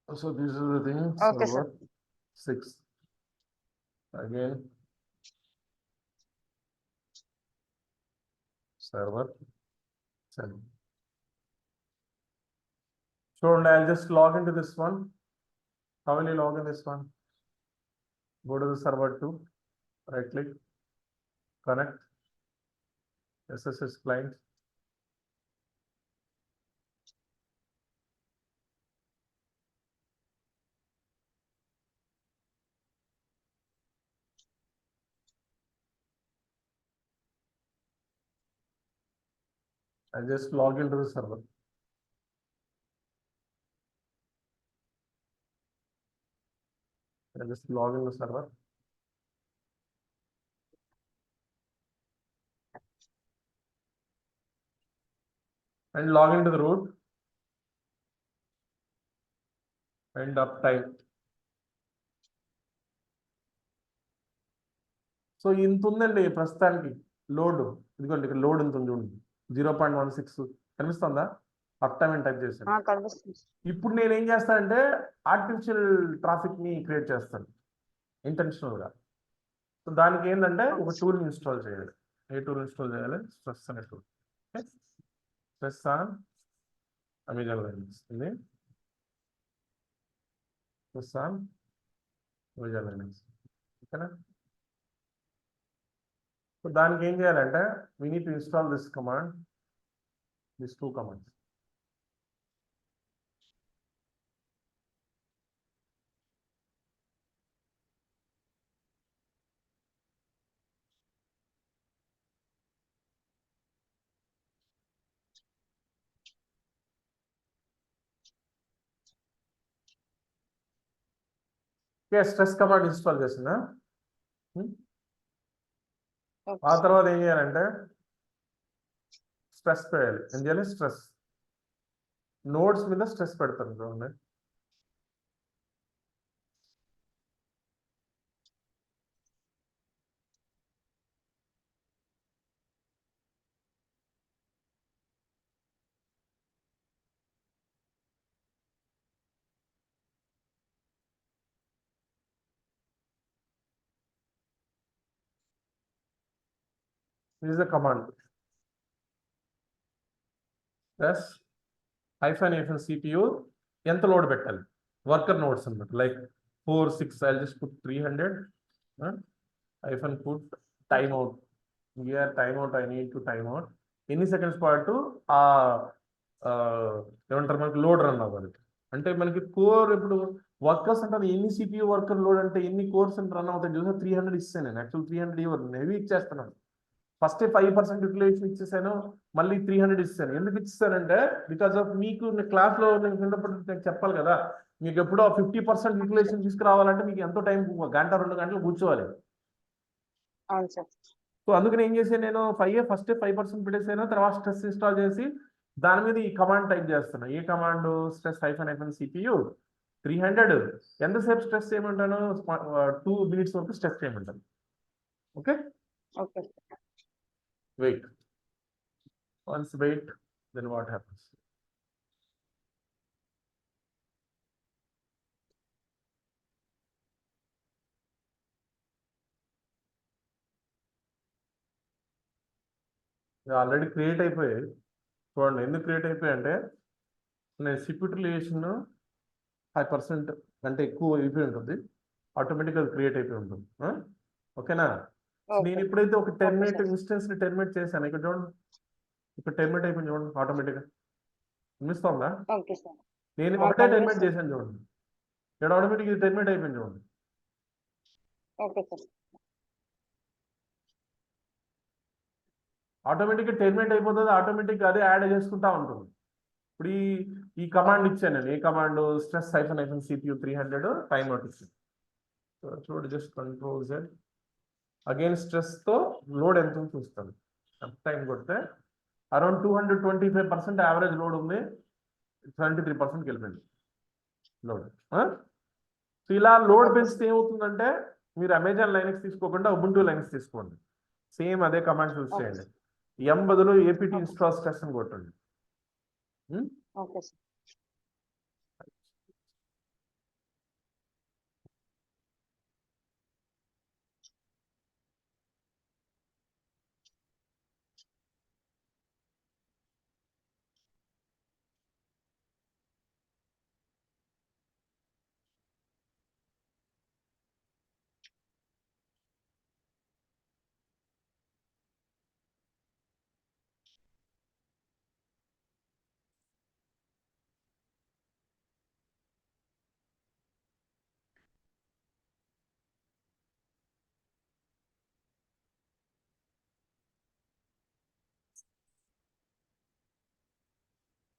So this is the thing. Okay server sir. 6 again, server 7. చూడండి, I'll just log into this one. How will you log in this one? Go to the server 2, right click, connect, SSH client. I'll just log into the server. I'll just log in the server. And log into the root and uptime. So ఇంత ఉందండి ప్రస్తుతానికి load. ఇదిగోండి ఇక్కడ load ఇంత ఉంది చూడండి, 0.16 కనిపిస్తుందా? Up time అని టైప్ చేశాను. కనిపిస్తుంది. ఇప్పుడు నేను ఏం చేస్తానంటే ఆర్టిఫిషియల్ ట్రాఫిక్ ని క్రియేట్ చేస్తాను ఇంటెన్షనల్ గా. సో దానికి ఏంటంటే ఒక టూల్ ఇన్స్టాల్ చేయాలి. ఏ టూల్ ఇన్స్టాల్ చేయాలి? స్ట్రెస్ అనే tool. Stress on Amazon Linux ఇది. Stress on Amazon Linux. ఓకేనా? సో దానికి ఏం చేయాలంటే we need to install this command, these two commands. Stress command install చేసిన ఆ తర్వాత ఏం చేయాలంటే స్ట్రెస్ చేయాలి. ఏం చేయాలి? స్ట్రెస్ నోడ్స్ మీద స్ట్రెస్ పెడతాను చూడండి. This is the command. Stress -hyphen CPU ఎంత లోడ్ పెట్టాలి? వర్కర్ నోడ్స్ అన్నమాట, like 4, 6. I'll just put 300. hyphen put timeout. Here timeout, I need to timeout. ఎన్ని సెకండ్స్ పాటు ఆ ఏమంటారు మనకి లోడ్ రన్ అవ్వాలి. అంటే మనకి కోర్ ఇప్పుడు వర్కర్స్ అంటారు, ఎన్ని సిపియూ వర్కర్ లోడ్ అంటే ఎన్ని కోర్స్ రన్ అవుతాయి చూసా. 300 ఇస్తాను నేను. యాక్చువల్ 300 ఇవ్వను, హెవీ ఇచ్చేస్తున్నాను. ఫస్ట్ 5% యూటిలైజేషన్ ఇచ్చేసాను, మళ్ళీ 300 ఇస్తాను. ఎందుకు ఇస్తానంటే బికాస్ ఆఫ్ మీకు క్లాస్ లో నేను చిన్నప్పుడు నేను చెప్పాలి కదా, మీకు ఎప్పుడో 50% యూటిలైజేషన్ తీసుకురావాలంటే మీకు ఎంతో టైం, 1 గంట 2 గంటలు కూర్చోవాలి. అవును సార్. సో అందుకని ఏం చేశాను నేను, ఫస్ట్ 5% పెట్టేసాను. తర్వాత స్ట్రెస్ ఇన్స్టాల్ చేసి దాని మీద ఈ కమాండ్ టైప్ చేస్తాను. ఏ కమాండ్? Stress -hyphen CPU 300. ఎంతసేపు స్ట్రెస్ చేయమంటాను? 2 minutes వరకు స్ట్రెస్ చేయమంటాను. Okay, okay. wait. Once wait, then what happens? Already create అయిపోయాయి. చూడండి ఎందుకు క్రియేట్ అయిపోయాయి అంటే నేను షిప్ యూటిలైజేషన్ 5% కంటే ఎక్కువ అయిపోయి ఉంటుంది, ఆటోమేటిక్గా క్రియేట్ అయిపోయి ఉంటుంది. ఓకేనా? నేను ఎప్పుడైతే ఒక టెర్మినేట్ sir. ఇన్స్టెన్స్ ని టెర్మినేట్ చేశాను ఇక్కడ చూడండి, ఇక్కడ టెర్మినేట్ అయిపోయింది చూడండి ఆటోమేటిక్ గా. వినిపిస్తుందా? Okay sir. నేను ఒకటే టెర్మినేట్ చేశాను చూడండి, ఇక్కడ ఆటోమేటిక్ ఇది టెర్మినేట్ అయిపోయింది చూడండి. Okay sir. ఆటోమేటిక్ గా టెర్మినేట్ అయిపోతుంది, ఆటోమేటిక్ అదే యాడ్ చేసుకుంటా ఉంటుంది. ఇప్పుడు ఈ కమాండ్ ఇచ్చాను నేను, ఏ command stress -- CPU 300 time notice. చూడు just control Z again stress తో లోడ్ ఎంత ఉంది చూస్తాను. టైం కొడితే అరౌండ్ 225% యావరేజ్ లోడ్ ఉంది, 73%కి వెళ్ళిపోయింది లోడ్. సో ఇలా లోడ్ పెంచితే ఏమవుతుందంటే మీరు అమెజాన్ లైనక్స్ తీసుకోకుండా ఉబుంటూ లైనక్స్ తీసుకోండి, సేమ్ అదే కమాండ్ యూజ్ చేయండి. M బదులు APT ఇన్స్టాల్ స్ట్రెస్ అని కొట్టండి. Okay sir.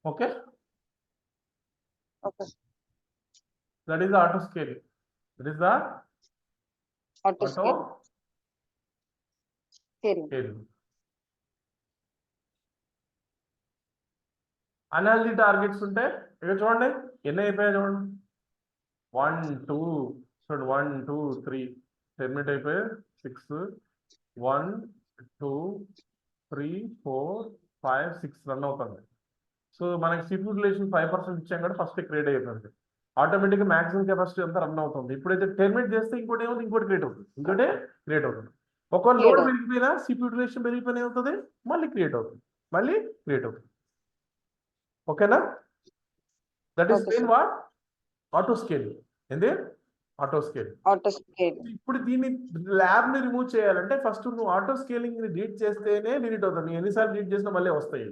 Okay, okay. That is the auto scaling. That is the auto scaling. అనాలిటీ టార్గెట్స్ ఉంటే ఇక్కడ చూడండి ఎన్ని అయిపోయాయి చూడండి, 1 2 చూడండి 1 2 3 టెర్మినేట్ అయిపోయి 6 1 2 3 4 5 6 రన్ అవుతుంది. సో మనకి సిప్ యూటిలైజేషన్ 5% ఇచ్చాం కదా, ఫస్ట్ క్రియేట్ అయిపోయింది ఆటోమేటిక్గా. మాక్సిమం కెపాసిటీ అంతా రన్ అవుతుంది. ఇప్పుడైతే టెర్మినేట్ చేస్తే ఇంకోటి ఏమవుతుంది, ఇంకోటి క్రియేట్ అవుతుంది, ఇంకోటి క్రియేట్ అవుతుంది. ఒక లోడ్ పెరిగిపోయినా సిప్ యూటిలైజేషన్ పెరిగిపోయినా అవుతుంది, మళ్ళీ క్రియేట్ అవుతుంది, మళ్ళీ క్రియేట్ అవుతుంది. ఓకేనా? That is main what auto scaling. ఏంది ఆటో స్కేలింగ్? Auto scaling. ఇప్పుడు దీన్ని ల్యాబ్ ని రిమూవ్ చేయాలంటే ఫస్ట్ నువ్వు ఆటో స్కేలింగ్ ని డిలీట్ చేస్తేనే డిలీట్ అవుతుంది. నువ్వు ఎన్నిసార్లు డిలీట్ చేసినా మళ్ళీ వస్తాయి.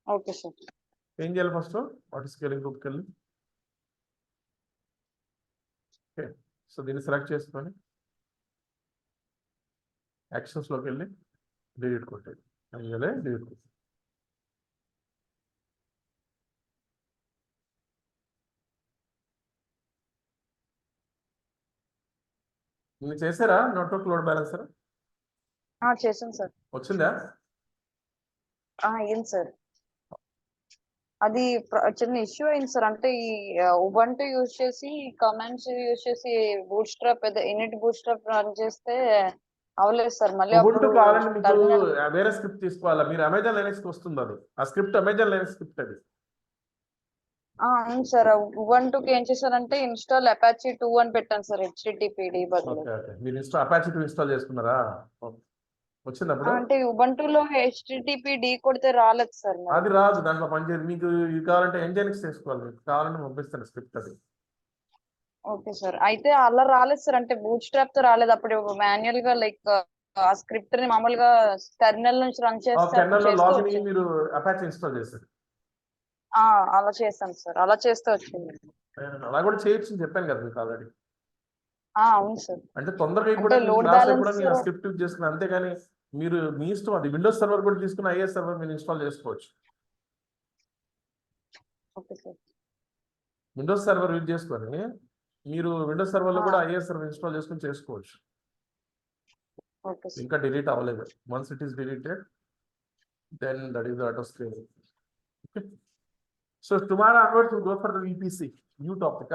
Okay sir. ఏం చేయాలి ఫస్ట్ ఆటో స్కేలింగ్ గ్రూప్కి వెళ్ళి, ఓకే సో దీన్ని సెలెక్ట్ చేసుకొని యాక్షన్స్ లోకి వెళ్ళి డిలీట్ కొట్టేది, డిలీట్ కొట్టేది. మీరు చేశారా నెట్వర్క్ లోడ్ బ్యాలెన్సర్? చేసాను సార్. వచ్చిందా? అయింది సార్. అది చిన్న ఇష్యూ అయింది సార్. అంటే ఈ ఉబంటు యూజ్ చేసి కమాండ్స్ యూజ్ చేసి boot strap in it boot strap run చేస్తే అవలేదు సార్. మళ్ళీ ఉబుంటు కావాలంటే మీకు వేరే స్క్రిప్ట్ తీసుకోవాలా? మీరు అమెజాన్ లైనక్స్ వస్తుంది అది, ఆ స్క్రిప్ట్ అమెజాన్ లైనక్స్ స్క్రిప్ట్ అది. అవును సార్. ఉబంటుకి ఏం చేశారంటే ఇన్స్టాల్ అపాచీ 2 అని పెట్టాను సార్, HTTPD బదులు. మీరు అపాచీ 2 ఇన్స్టాల్ చేసుకున్నారా? వచ్చింది. అంటే ఉబంటులో HTTPD కొడితే రాలేదు సార్. అది రాదు, దాంట్లో పనిచేయదు. మీకు ఇది కావాలంటే ఎంజైనిక్స్ చేసుకోవాలి, మీకు కావాలంటే పంపిస్తాను స్క్రిప్ట్ అది. Okay sir. అయితే అలా రాలేదు సార్, అంటే బూట్ స్ట్రాప్ తో రాలేదు. అప్పుడు మాన్యువల్ గా లైక్ ఆ స్క్రిప్ట్ ని మామూలుగా టెర్మినల్ నుంచి రన్ చేస్తే మీరు అపాచీ ఇన్స్టాల్ చేశారు? అలా చేస్తాను సార్, అలా చేస్తే వచ్చింది. అలా కూడా చేయొచ్చు చెప్పాను కదా మీకు ఆల్రెడీ. అవును సార్. అంటే తొందరగా కూడా నేను స్క్రిప్ట్ యూజ్ చేసుకున్నాను, అంతేగాని మీరు మీ ఇష్టం. అది విండోస్ సర్వర్ కూడా తీసుకుని IIS సర్వర్ మీరు ఇన్స్టాల్ చేసుకోవచ్చు. Okay sir. Windows server use చేసుకొని మీరు విండోస్ సర్వర్ లో కూడా IIS సర్వర్ ఇన్స్టాల్ చేసుకొని చేసుకోవచ్చు. ఇంకా డిలీట్ అవ్వలేదు. Once it is deleted then that is auto scaling. So tomorrow onwards we'll go for the VPC, new topic.